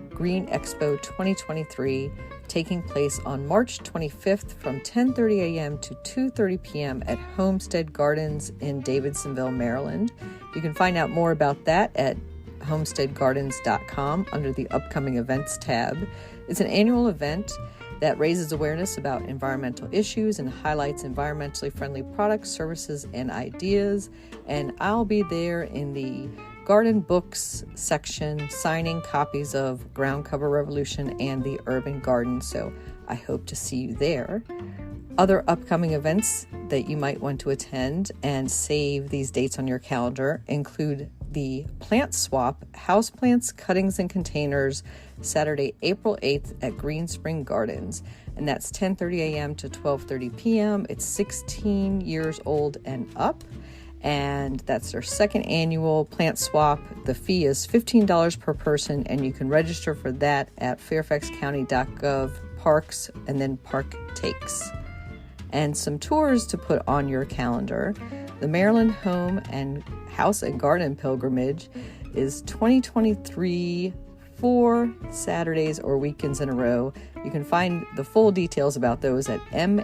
Green Expo 2023, taking place on March 25th from 10:30 a.m. to 2:30 p.m. at Homestead Gardens in Davidsonville, Maryland. You can find out more about that at homesteadgardens.com under the upcoming events tab. It's an annual event that raises awareness about environmental issues and highlights environmentally friendly products, services, and ideas. And I'll be there in the garden books section signing copies of Ground Cover Revolution and the Urban Garden, so I hope to see you there. Other upcoming events that you might want to attend and save these dates on your calendar include the Plant Swap Houseplants, Cuttings, and Containers, Saturday, April 8th at Green Spring Gardens, and that's 10:30 a.m. to 12:30 p.m. It's 16 years old and up, and that's their second annual plant swap. The fee is $15 per person, and you can register for that at fairfaxcounty.gov parks and then park takes. And some tours to put on your calendar. The Maryland Home and House and Garden Pilgrimage is 2023, 4 Saturdays or weekends in a row. You can find the full details about those at mhgp.org.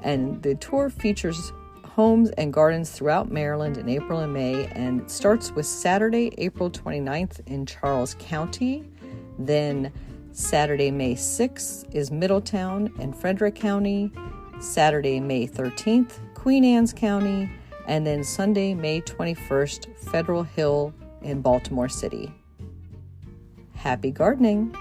And the tour features homes and gardens throughout Maryland in April and May, and it starts with Saturday, April 29th in Charles County. Then Saturday, May 6th is Middletown and Frederick County. Saturday, May 13th, Queen Anne's County. And then Sunday, May 21st, Federal Hill in Baltimore City. Happy gardening!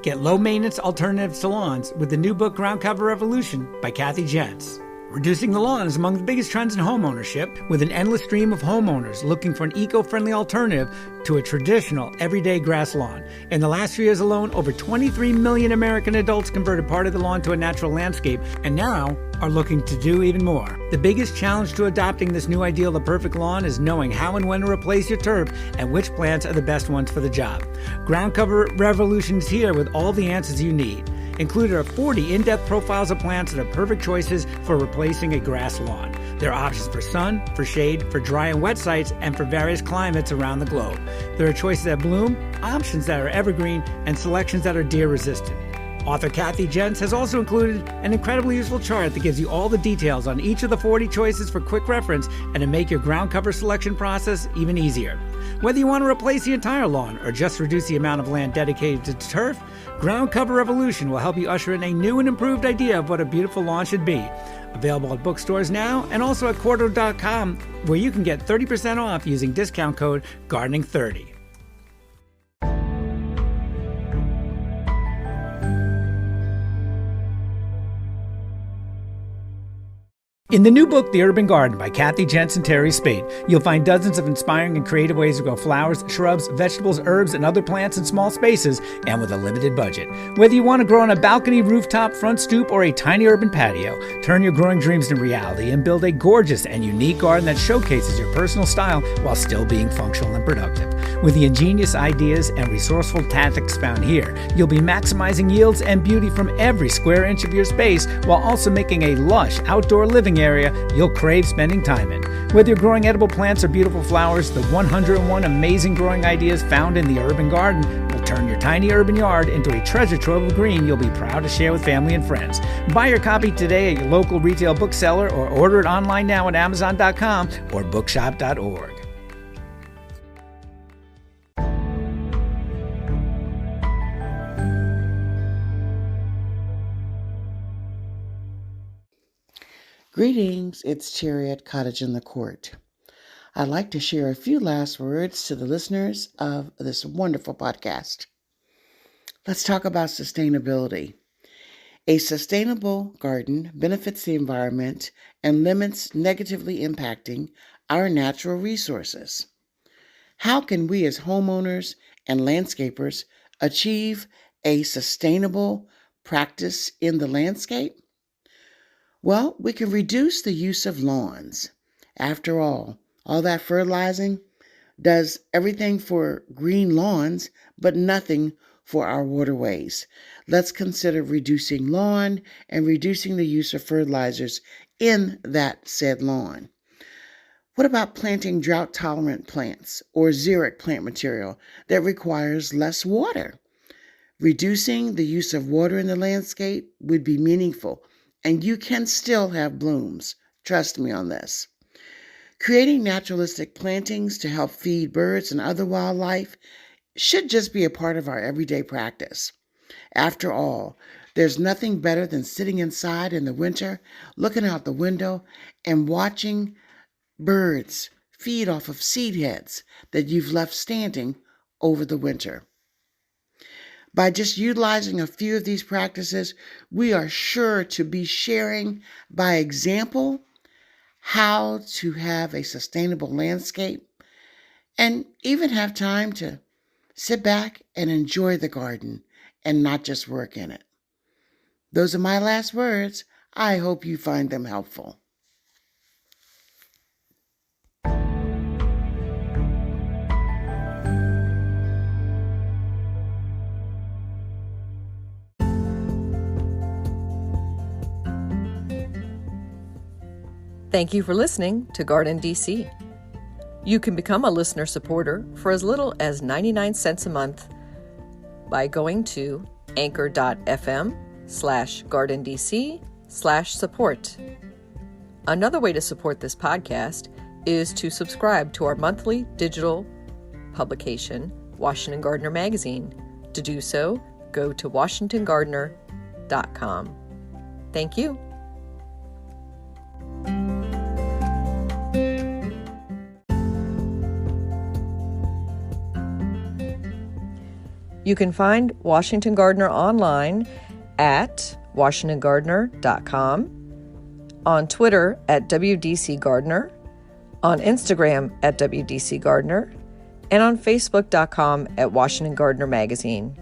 Get low-maintenance alternatives to lawns with the new book Ground Cover Revolution by Kathy Jentz. Reducing the lawn is among the biggest trends in home ownership, with an endless stream of homeowners looking for an eco-friendly alternative to a traditional everyday grass lawn. In the last 3 years alone, over 23 million American adults converted part of the lawn to a natural landscape, and now are looking to do even more. The biggest challenge to adopting this new ideal of the perfect lawn is knowing how and when to replace your turf and which plants are the best ones for the job. Ground Cover Revolution is here with all the answers you need. Included are 40 in-depth profiles of plants that are perfect choices for replacing a grass lawn. There are options for sun, for shade, for dry and wet sites, and for various climates around the globe. There are choices that bloom, options that are evergreen, and selections that are deer resistant. Author Kathy Jentz has also included an incredibly useful chart that gives you all the details on each of the 40 choices for quick reference and to make your ground cover selection process even easier. Whether you want to replace the entire lawn or just reduce the amount of land dedicated to turf, Ground Cover Revolution will help you usher in a new and improved idea of what a beautiful lawn should be. Available at bookstores now and also at Quarto.com, where you can get 30% off using discount code GARDENING30. In the new book, The Urban Garden by Kathy Jentz and Teri Speight, you'll find dozens of inspiring and creative ways to grow flowers, shrubs, vegetables, herbs, and other plants in small spaces and with a limited budget. Whether you want to grow on a balcony, rooftop, front stoop, or a tiny urban patio, turn your growing dreams into reality and build a gorgeous and unique garden that showcases your personal style while still being functional and productive. With the ingenious ideas and resourceful tactics found here, you'll be maximizing yields and beauty from every square inch of your space while also making a lush outdoor living area you'll crave spending time in. Whether you're growing edible plants or beautiful flowers, the 101 amazing growing ideas found in the urban garden will turn your tiny urban yard into a treasure trove of green you'll be proud to share with family and friends. Buy your copy today at your local retail bookseller or order it online now at Amazon.com or bookshop.org.
Greetings, it's Teri at Cottage in the Court. I'd like to share a few last words to the listeners of this wonderful podcast. Let's talk about sustainability. A sustainable garden benefits the environment and limits negatively impacting our natural resources. How can we as homeowners and landscapers achieve a sustainable practice in the landscape? Well, we can reduce the use of lawns. After all that fertilizing does everything for green lawns, but nothing for our waterways. Let's consider reducing lawn and reducing the use of fertilizers in that said lawn. What about planting drought-tolerant plants or xeric plant material that requires less water? Reducing the use of water in the landscape would be meaningful, and you can still have blooms. Trust me on this. Creating naturalistic plantings to help feed birds and other wildlife should just be a part of our everyday practice. After all, there's nothing better than sitting inside in the winter, looking out the window and watching birds feed off of seed heads that you've left standing over the winter. By just utilizing a few of these practices, we are sure to be sharing by example how to have a sustainable landscape and even have time to sit back and enjoy the garden and not just work in it. Those are my last words. I hope you find them helpful.
Thank you for listening to GardenDC. You can become a listener supporter for as little as 99 cents a month by going to anchor.fm/GardenDC/support. Another way to support this podcast is to subscribe to our monthly digital publication, Washington Gardener Magazine. To do so, go to WashingtonGardener.com. Thank you. You can find Washington Gardener online at WashingtonGardener.com, on Twitter at WDC Gardener, on Instagram at WDC Gardener, and on Facebook.com at Washington Gardener Magazine.